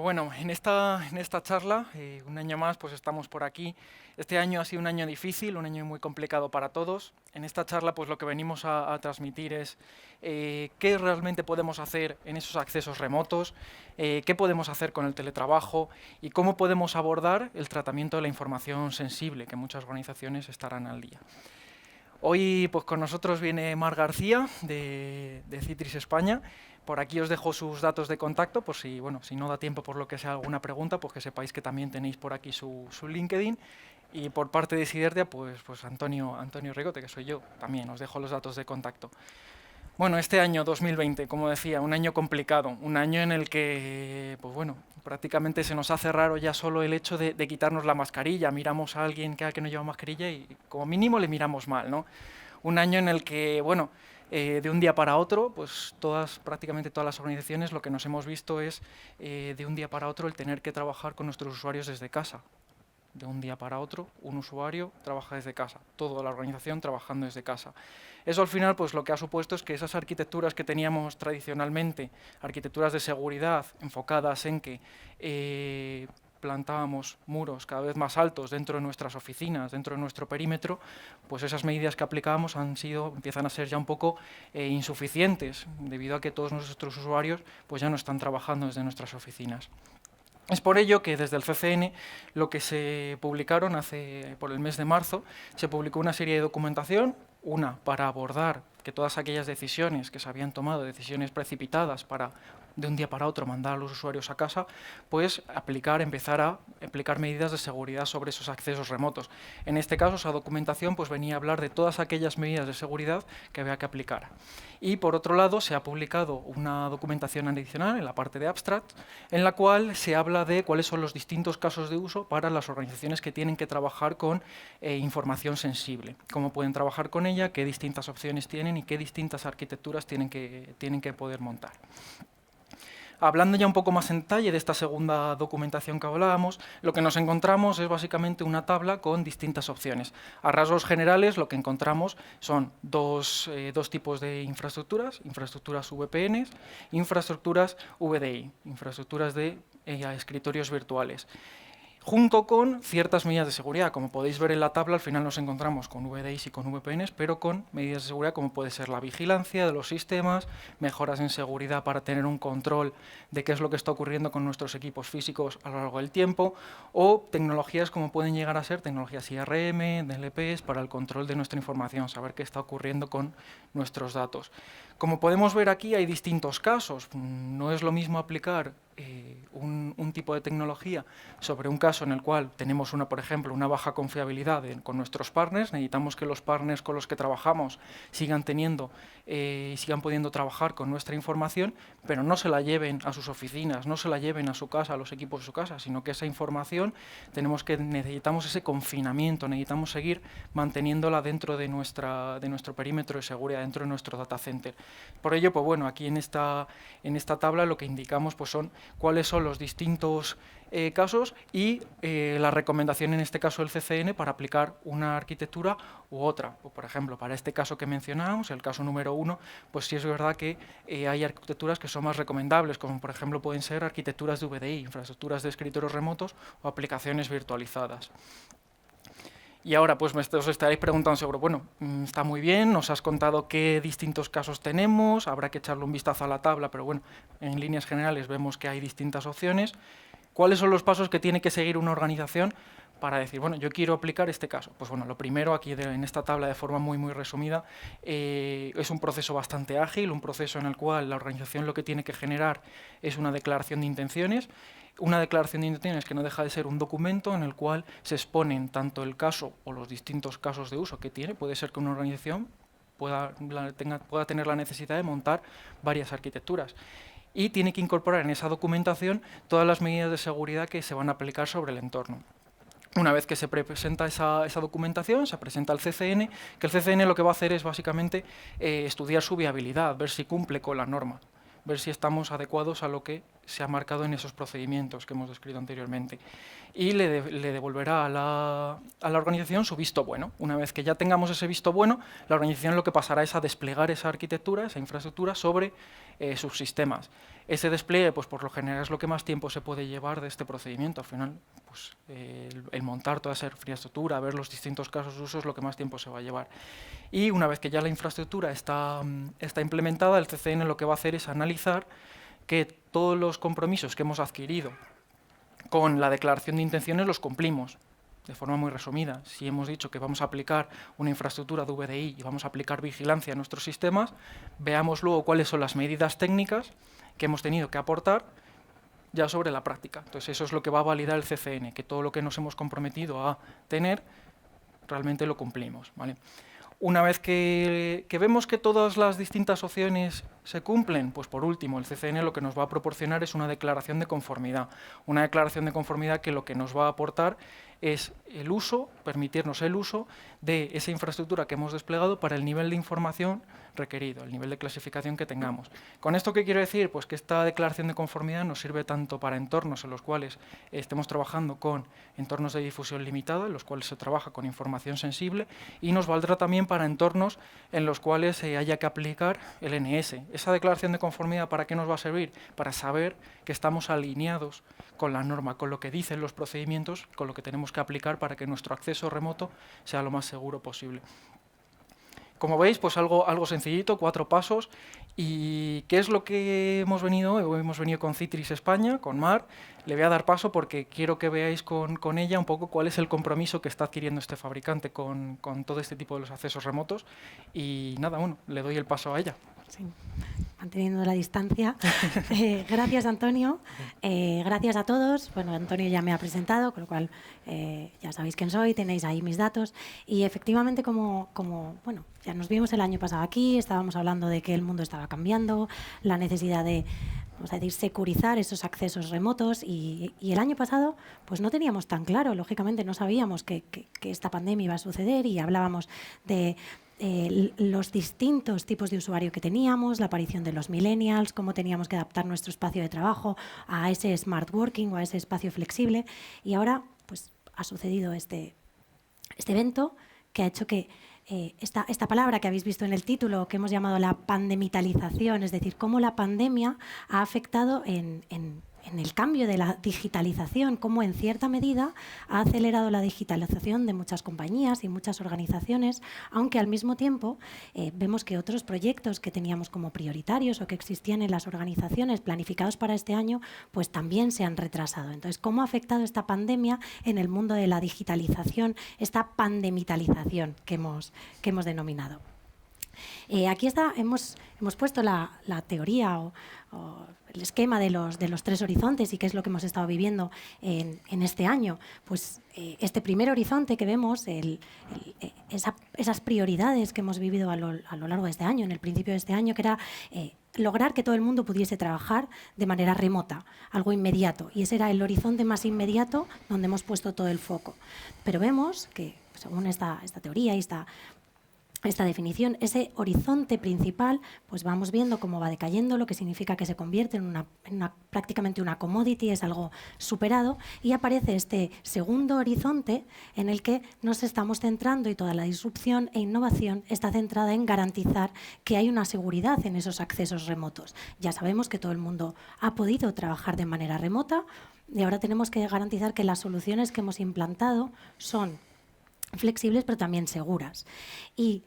Bueno, en esta charla, un año más, pues estamos por aquí. Este año ha sido un año difícil, un año muy complicado para todos. En esta charla, pues lo que venimos a transmitir es qué realmente podemos hacer en esos accesos remotos, qué podemos hacer con el teletrabajo y cómo podemos abordar el tratamiento de la información sensible, que muchas organizaciones estarán al día. Hoy pues con nosotros viene Mar García de Citris España. Por aquí os dejo sus datos de contacto, por si, bueno, si no da tiempo por lo que sea alguna pregunta, pues que sepáis que también tenéis por aquí su LinkedIn. Y por parte de Sidertia, pues Antonio Rigote, que soy yo, también os dejo los datos de contacto. Bueno, este año 2020, como decía, un año complicado, un año en el que, pues bueno, prácticamente se nos hace raro ya solo el hecho de quitarnos la mascarilla. Miramos a alguien que no lleva mascarilla y como mínimo le miramos mal, ¿no? Un año en el que, bueno, de un día para otro, pues prácticamente todas las organizaciones lo que nos hemos visto es de un día para otro el tener que trabajar con nuestros usuarios desde casa. De un día para otro, un usuario trabaja desde casa, toda la organización trabajando desde casa. Eso al final pues lo que ha supuesto es que esas arquitecturas que teníamos tradicionalmente, arquitecturas de seguridad enfocadas en que plantábamos muros cada vez más altos dentro de nuestras oficinas, dentro de nuestro perímetro, pues esas medidas que aplicábamos empiezan a ser ya un poco insuficientes, debido a que todos nuestros usuarios pues ya no están trabajando desde nuestras oficinas. Es por ello que desde el CCN lo que se publicaron por el mes de marzo, se publicó una serie de documentación, una para abordar que todas aquellas decisiones que se habían tomado, decisiones precipitadas para de un día para otro mandar a los usuarios a casa, pues empezar a aplicar medidas de seguridad sobre esos accesos remotos. En este caso, esa documentación pues venía a hablar de todas aquellas medidas de seguridad que había que aplicar. Y por otro lado, se ha publicado una documentación adicional en la parte de abstract, en la cual se habla de cuáles son los distintos casos de uso para las organizaciones que tienen que trabajar con información sensible, cómo pueden trabajar con ella, qué distintas opciones tienen y qué distintas arquitecturas tienen que poder montar. Hablando ya un poco más en detalle de esta segunda documentación que hablábamos, lo que nos encontramos es básicamente una tabla con distintas opciones. A rasgos generales lo que encontramos son dos tipos de infraestructuras VPNs, infraestructuras VDI, infraestructuras de escritorios virtuales, junto con ciertas medidas de seguridad. Como podéis ver en la tabla, al final nos encontramos con VDIs y con VPNs, pero con medidas de seguridad como puede ser la vigilancia de los sistemas, mejoras en seguridad para tener un control de qué es lo que está ocurriendo con nuestros equipos físicos a lo largo del tiempo, o tecnologías como pueden llegar a ser tecnologías IRM, DLPs, para el control de nuestra información, saber qué está ocurriendo con nuestros datos. Como podemos ver aquí, hay distintos casos. No es lo mismo aplicar un tipo de tecnología sobre un caso en el cual tenemos, por ejemplo, una baja confiabilidad con nuestros partners. Necesitamos que los partners con los que trabajamos sigan pudiendo trabajar con nuestra información, pero no se la lleven a sus oficinas, no se la lleven a su casa, a los equipos de su casa, sino que esa información necesitamos ese confinamiento, necesitamos seguir manteniéndola dentro de nuestro perímetro de seguridad, dentro de nuestro data center. Por ello, pues bueno, aquí en esta tabla lo que indicamos pues son cuáles son los distintos casos y la recomendación en este caso del CCN para aplicar una arquitectura u otra. Por ejemplo, para este caso que mencionábamos, el caso número 1, pues sí es verdad que hay arquitecturas que son más recomendables, como por ejemplo pueden ser arquitecturas de VDI, infraestructuras de escritorios remotos o aplicaciones virtualizadas. Y ahora pues os estaréis preguntando sobre, bueno, está muy bien, nos has contado qué distintos casos tenemos, habrá que echarle un vistazo a la tabla, pero bueno, en líneas generales vemos que hay distintas opciones. ¿Cuáles son los pasos que tiene que seguir una organización para decir, bueno, yo quiero aplicar este caso? Pues bueno, lo primero aquí en esta tabla de forma muy resumida es un proceso bastante ágil, un proceso en el cual la organización lo que tiene que generar es una declaración de intenciones. Una declaración de intenciones que no deja de ser un documento en el cual se exponen tanto el caso o los distintos casos de uso que tiene. Puede ser que una organización pueda tener la necesidad de montar varias arquitecturas. Y tiene que incorporar en esa documentación todas las medidas de seguridad que se van a aplicar sobre el entorno. Una vez que se presenta esa documentación, se presenta al CCN, que el CCN lo que va a hacer es básicamente estudiar su viabilidad, ver si cumple con la norma, ver si estamos adecuados a lo que se ha marcado en esos procedimientos que hemos descrito anteriormente. Y le devolverá a la organización su visto bueno. Una vez que ya tengamos ese visto bueno, la organización lo que pasará es a desplegar esa arquitectura, esa infraestructura sobre sus sistemas. Ese despliegue, pues por lo general, es lo que más tiempo se puede llevar de este procedimiento. Al final, pues, el montar toda esa infraestructura, ver los distintos casos de uso es lo que más tiempo se va a llevar. Y una vez que ya la infraestructura está implementada, el CCN lo que va a hacer es analizar que todos los compromisos que hemos adquirido con la declaración de intenciones los cumplimos. De forma muy resumida, si hemos dicho que vamos a aplicar una infraestructura de VDI y vamos a aplicar vigilancia a nuestros sistemas, veamos luego cuáles son las medidas técnicas que hemos tenido que aportar ya sobre la práctica. Entonces eso es lo que va a validar el CCN, que todo lo que nos hemos comprometido a tener realmente lo cumplimos, ¿vale? Una vez que vemos que todas las distintas opciones se cumplen, pues por último, el CCN lo que nos va a proporcionar es una declaración de conformidad. Una declaración de conformidad que lo que nos va a aportar es el uso, permitirnos el uso de esa infraestructura que hemos desplegado para el nivel de información requerido, el nivel de clasificación que tengamos. ¿Con esto qué quiero decir? Pues que esta declaración de conformidad nos sirve tanto para entornos en los cuales estemos trabajando con entornos de difusión limitada, en los cuales se trabaja con información sensible, y nos valdrá también para entornos en los cuales haya que aplicar el NS. Esa declaración de conformidad, ¿para qué nos va a servir? Para saber que estamos alineados con la norma, con lo que dicen los procedimientos, con lo que tenemos que aplicar para que nuestro acceso remoto sea lo más seguro posible. Como veis, pues algo sencillito, 4 pasos. ¿Y qué es lo que hemos venido hoy? Hoy hemos venido con Citrix España, con Mar. Le voy a dar paso porque quiero que veáis con ella un poco cuál es el compromiso que está adquiriendo este fabricante con todo este tipo de los accesos remotos. Y nada, bueno, le doy el paso a ella. Sí, manteniendo la distancia. Gracias, Antonio. Gracias a todos. Bueno, Antonio ya me ha presentado, con lo cual ya sabéis quién soy, tenéis ahí mis datos. Y efectivamente, como bueno, ya nos vimos el año pasado aquí, estábamos hablando de que el mundo estaba cambiando, la necesidad de, vamos a decir, securizar esos accesos remotos. Y el año pasado pues no teníamos tan claro, lógicamente no sabíamos que esta pandemia iba a suceder y hablábamos de los distintos tipos de usuario que teníamos, la aparición de los millennials, cómo teníamos que adaptar nuestro espacio de trabajo a ese smart working o a ese espacio flexible. Y ahora pues ha sucedido este evento que ha hecho que esta palabra que habéis visto en el título, que hemos llamado la pandemitalización, es decir, cómo la pandemia ha afectado en el cambio de la digitalización, cómo en cierta medida ha acelerado la digitalización de muchas compañías y muchas organizaciones, aunque al mismo tiempo vemos que otros proyectos que teníamos como prioritarios o que existían en las organizaciones planificados para este año, pues también se han retrasado. Entonces, ¿cómo ha afectado esta pandemia en el mundo de la digitalización, esta pandemitalización que hemos denominado? Aquí hemos puesto la teoría o el esquema de los 3 horizontes y qué es lo que hemos estado viviendo en este año. Pues este primer horizonte que vemos, esas prioridades que hemos vivido a lo largo de este año, en el principio de este año, que era lograr que todo el mundo pudiese trabajar de manera remota, algo inmediato. Y ese era el horizonte más inmediato donde hemos puesto todo el foco. Pero vemos que, según esta teoría y esta definición, ese horizonte principal, pues vamos viendo cómo va decayendo, lo que significa que se convierte en prácticamente una commodity, es algo superado, y aparece este segundo horizonte en el que nos estamos centrando y toda la disrupción e innovación está centrada en garantizar que hay una seguridad en esos accesos remotos. Ya sabemos que todo el mundo ha podido trabajar de manera remota y ahora tenemos que garantizar que las soluciones que hemos implantado son flexibles pero también seguras. Y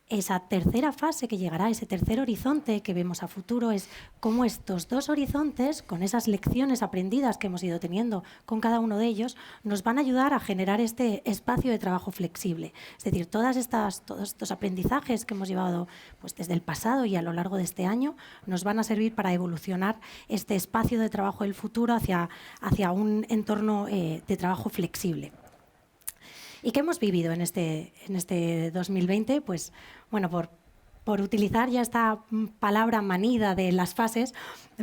esa tercera fase que llegará, ese tercer horizonte que vemos a futuro, es cómo estos 2 horizontes, con esas lecciones aprendidas que hemos ido teniendo con cada uno de ellos, nos van a ayudar a generar este espacio de trabajo flexible. Es decir, todos estos aprendizajes que hemos llevado pues, desde el pasado y a lo largo de este año nos van a servir para evolucionar este espacio de trabajo del futuro hacia un entorno de trabajo flexible. ¿Y qué hemos vivido en este 2020? Pues, bueno, por por utilizar ya esta palabra manida de las fases,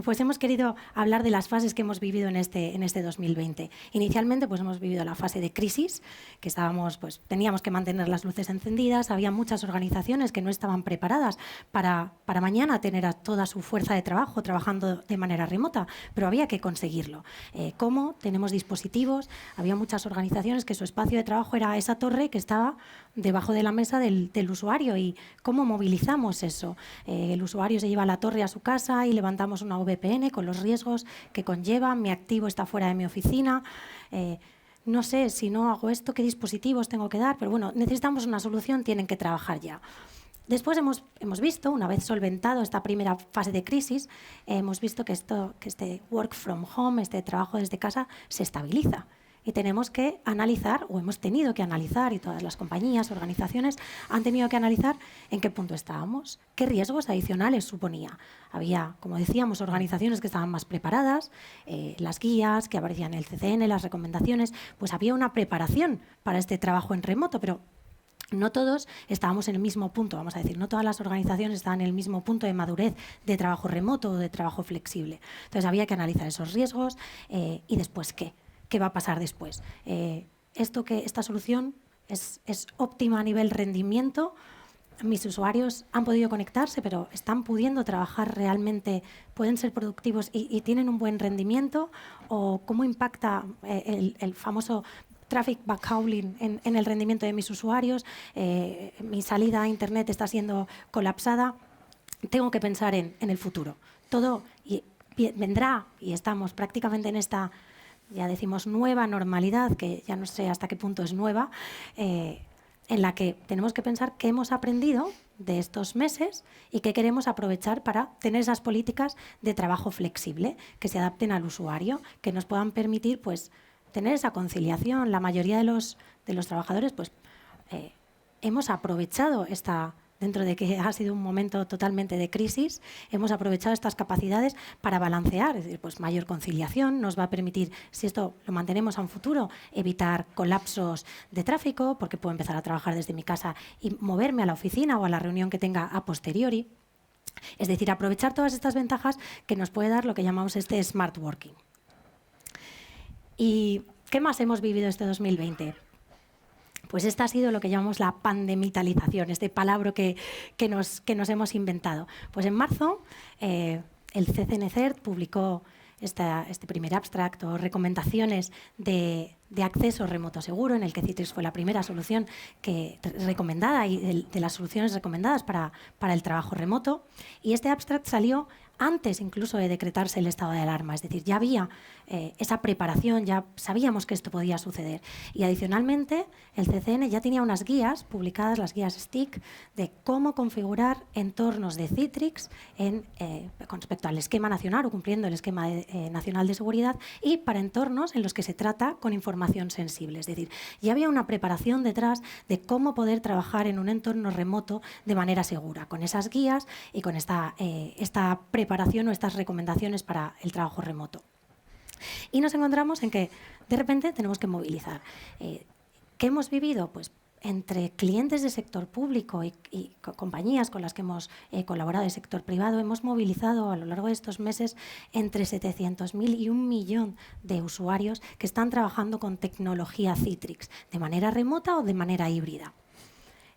pues hemos querido hablar de las fases que hemos vivido en este 2020. Inicialmente pues hemos vivido la fase de crisis, que pues teníamos que mantener las luces encendidas, había muchas organizaciones que no estaban preparadas para mañana tener a toda su fuerza de trabajo trabajando de manera remota, pero había que conseguirlo. ¿Cómo? Tenemos dispositivos, había muchas organizaciones que su espacio de trabajo era esa torre que estaba debajo de la mesa del usuario, y cómo movilizamos eso. El usuario se lleva la torre a su casa y levantamos una VPN con los riesgos que conlleva, mi activo está fuera de mi oficina, no sé, si no hago esto, ¿qué dispositivos tengo que dar? Pero bueno, necesitamos una solución, tienen que trabajar ya. Después hemos visto, una vez solventado esta primera fase de crisis, hemos visto que este work from home, este trabajo desde casa, se estabiliza. Y tenemos que analizar, o hemos tenido que analizar, y todas las compañías, organizaciones han tenido que analizar en qué punto estábamos, qué riesgos adicionales suponía. Había, como decíamos, organizaciones que estaban más preparadas, las guías que aparecían en el CCN, las recomendaciones, pues había una preparación para este trabajo en remoto, pero no todos estábamos en el mismo punto, vamos a decir, no todas las organizaciones estaban en el mismo punto de madurez de trabajo remoto o de trabajo flexible. Entonces había que analizar esos riesgos y después qué. ¿Qué va a pasar después? Esta solución es óptima a nivel rendimiento. Mis usuarios han podido conectarse, pero están pudiendo trabajar realmente, pueden ser productivos y tienen un buen rendimiento. ¿O cómo impacta el famoso traffic backhauling en el rendimiento de mis usuarios? Mi salida a Internet está siendo colapsada. Tengo que pensar en el futuro. Todo vendrá, y estamos prácticamente en esta, ya decimos, nueva normalidad, que ya no sé hasta qué punto es nueva, en la que tenemos que pensar qué hemos aprendido de estos meses y qué queremos aprovechar para tener esas políticas de trabajo flexible que se adapten al usuario, que nos puedan permitir pues tener esa conciliación. La mayoría de los trabajadores pues hemos aprovechado dentro de que ha sido un momento totalmente de crisis, hemos aprovechado estas capacidades para balancear, es decir, pues mayor conciliación nos va a permitir, si esto lo mantenemos a un futuro, evitar colapsos de tráfico, porque puedo empezar a trabajar desde mi casa y moverme a la oficina o a la reunión que tenga a posteriori. Es decir, aprovechar todas estas ventajas que nos puede dar lo que llamamos este smart working. ¿Y qué más hemos vivido este 2020? Pues esta ha sido lo que llamamos la pandemitalización, este palabra que nos hemos inventado. Pues en marzo el CCN-CERT publicó este primer abstract o recomendaciones de acceso remoto seguro, en el que Citrix fue la primera solución recomendada y de las soluciones recomendadas para el trabajo remoto. Y este abstract salió antes incluso de decretarse el estado de alarma, es decir, ya había esa preparación, ya sabíamos que esto podía suceder. Y adicionalmente, el CCN ya tenía unas guías publicadas, las guías STIC, de cómo configurar entornos de Citrix con respecto al esquema nacional o cumpliendo el esquema nacional de seguridad, y para entornos en los que se trata con información sensible. Es decir, ya había una preparación detrás de cómo poder trabajar en un entorno remoto de manera segura, con esas guías y con esta preparación o estas recomendaciones para el trabajo remoto. Y nos encontramos en que de repente tenemos que movilizar. ¿Qué hemos vivido? Pues entre clientes del sector público y compañías con las que hemos colaborado del sector privado, hemos movilizado a lo largo de estos meses entre 700.000 y 1 millón de usuarios que están trabajando con tecnología Citrix, de manera remota o de manera híbrida.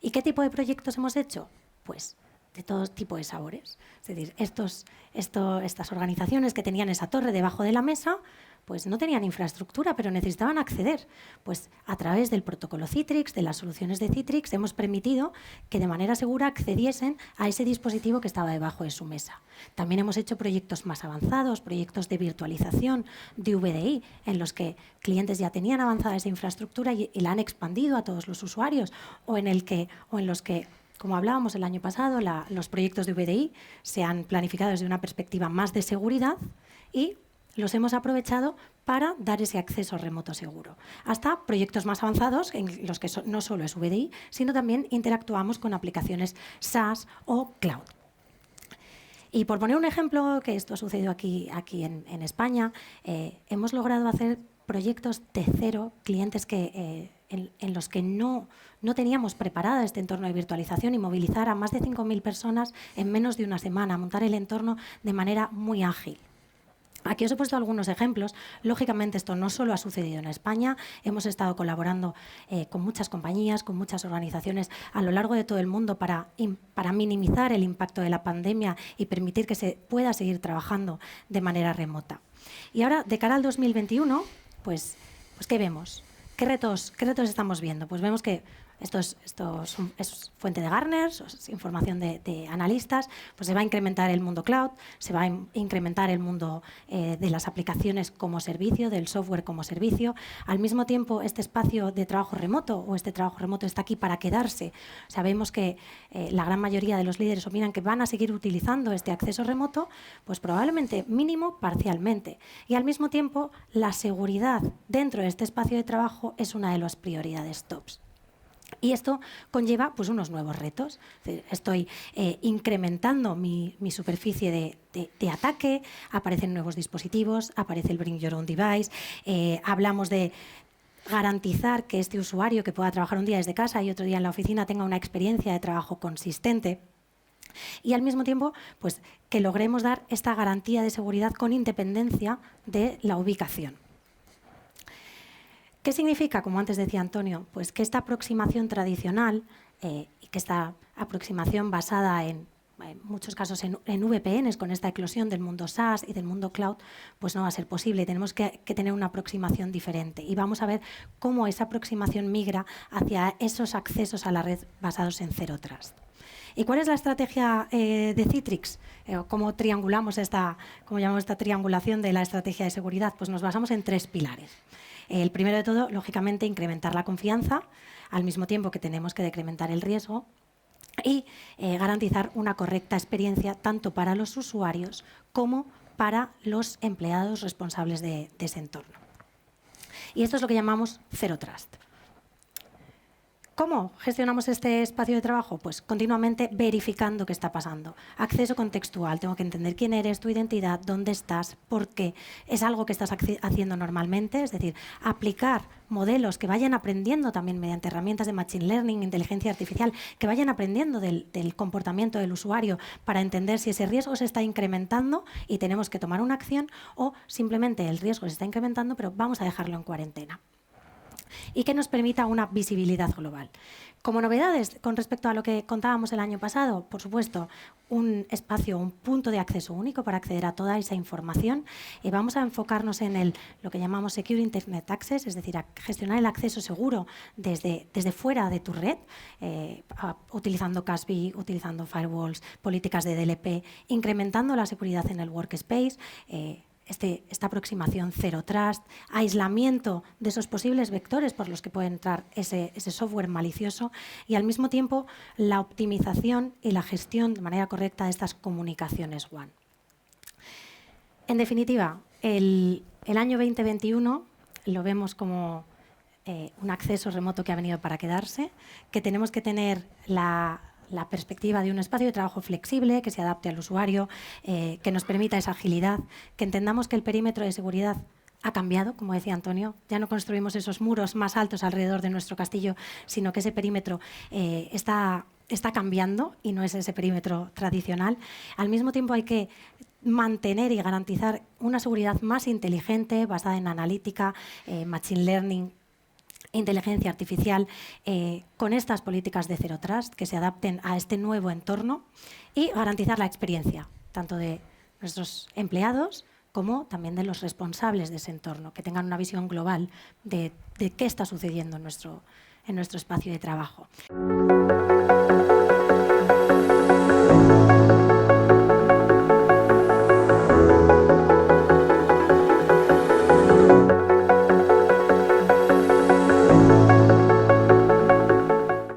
¿Y qué tipo de proyectos hemos hecho? Pues de todo tipo de sabores. Es decir, estas organizaciones que tenían esa torre debajo de la mesa, pues no tenían infraestructura, pero necesitaban acceder. Pues a través del protocolo Citrix, de las soluciones de Citrix, hemos permitido que de manera segura accediesen a ese dispositivo que estaba debajo de su mesa. También hemos hecho proyectos más avanzados, proyectos de virtualización, de VDI, en los que clientes ya tenían avanzada esa infraestructura y la han expandido a todos los usuarios, o en los que, como hablábamos el año pasado, los proyectos de VDI se han planificado desde una perspectiva más de seguridad y los hemos aprovechado para dar ese acceso remoto seguro. Hasta proyectos más avanzados en los que no solo es VDI, sino también interactuamos con aplicaciones SaaS o cloud. Y por poner un ejemplo, que esto ha sucedido aquí en España, hemos logrado hacer proyectos de cero, clientes en los que no teníamos preparada este entorno de virtualización y movilizar a más de 5.000 personas en menos de una semana, montar el entorno de manera muy ágil. Aquí os he puesto algunos ejemplos. Lógicamente, esto no solo ha sucedido en España. Hemos estado colaborando con muchas compañías, con muchas organizaciones a lo largo de todo el mundo para minimizar el impacto de la pandemia y permitir que se pueda seguir trabajando de manera remota. Y ahora, de cara al 2021, pues ¿qué vemos? ¿Qué retos estamos viendo? Pues vemos que esto es fuente de Gartner, es información de analistas, pues se va a incrementar el mundo cloud, se va a incrementar el mundo de las aplicaciones como servicio, del software como servicio. Al mismo tiempo, este espacio de trabajo remoto o este trabajo remoto está aquí para quedarse. Sabemos que la gran mayoría de los líderes opinan que van a seguir utilizando este acceso remoto, pues probablemente mínimo parcialmente. Y al mismo tiempo, la seguridad dentro de este espacio de trabajo es una de las prioridades tops. Y esto conlleva pues, unos nuevos retos. Estoy incrementando mi superficie de ataque, aparecen nuevos dispositivos, aparece el Bring Your Own Device, hablamos de garantizar que este usuario que pueda trabajar un día desde casa y otro día en la oficina tenga una experiencia de trabajo consistente. Y al mismo tiempo, pues, que logremos dar esta garantía de seguridad con independencia de la ubicación. ¿Qué significa, como antes decía Antonio? Pues que esta aproximación tradicional y que esta aproximación basada en muchos casos en VPNs, con esta eclosión del mundo SaaS y del mundo cloud, pues no va a ser posible. Tenemos que tener una aproximación diferente. Y vamos a ver cómo esa aproximación migra hacia esos accesos a la red basados en Zero Trust. ¿Y cuál es la estrategia de Citrix? ¿Cómo triangulamos cómo llamamos esta triangulación de la estrategia de seguridad? Pues nos basamos en 3 pilares. El primero de todo, lógicamente, incrementar la confianza, al mismo tiempo que tenemos que decrementar el riesgo y garantizar una correcta experiencia tanto para los usuarios como para los empleados responsables de ese entorno. Y esto es lo que llamamos Zero Trust. ¿Cómo gestionamos este espacio de trabajo? Pues continuamente verificando qué está pasando. Acceso contextual, tengo que entender quién eres, tu identidad, dónde estás, por qué. Es algo que estás haciendo normalmente, es decir, aplicar modelos que vayan aprendiendo también mediante herramientas de Machine Learning, inteligencia artificial, que vayan aprendiendo del comportamiento del usuario para entender si ese riesgo se está incrementando y tenemos que tomar una acción o simplemente el riesgo se está incrementando pero vamos a dejarlo en cuarentena. Y que nos permita una visibilidad global. Como novedades con respecto a lo que contábamos el año pasado, por supuesto, un espacio, un punto de acceso único para acceder a toda esa información. Vamos a enfocarnos en lo que llamamos Secure Internet Access, es decir, a gestionar el acceso seguro desde fuera de tu red, utilizando CASB, utilizando firewalls, políticas de DLP, incrementando la seguridad en el workspace, esta aproximación Zero Trust, aislamiento de esos posibles vectores por los que puede entrar ese software malicioso y al mismo tiempo la optimización y la gestión de manera correcta de estas comunicaciones WAN. En definitiva, el año 2021 lo vemos como un acceso remoto que ha venido para quedarse, que tenemos que tener la perspectiva de un espacio de trabajo flexible, que se adapte al usuario, que nos permita esa agilidad, que entendamos que el perímetro de seguridad ha cambiado, como decía Antonio. Ya no construimos esos muros más altos alrededor de nuestro castillo, sino que ese perímetro está cambiando y no es ese perímetro tradicional. Al mismo tiempo hay que mantener y garantizar una seguridad más inteligente, basada en analítica, machine learning, inteligencia artificial, con estas políticas de Zero Trust que se adapten a este nuevo entorno y garantizar la experiencia, tanto de nuestros empleados como también de los responsables de ese entorno, que tengan una visión global de qué está sucediendo en nuestro espacio de trabajo.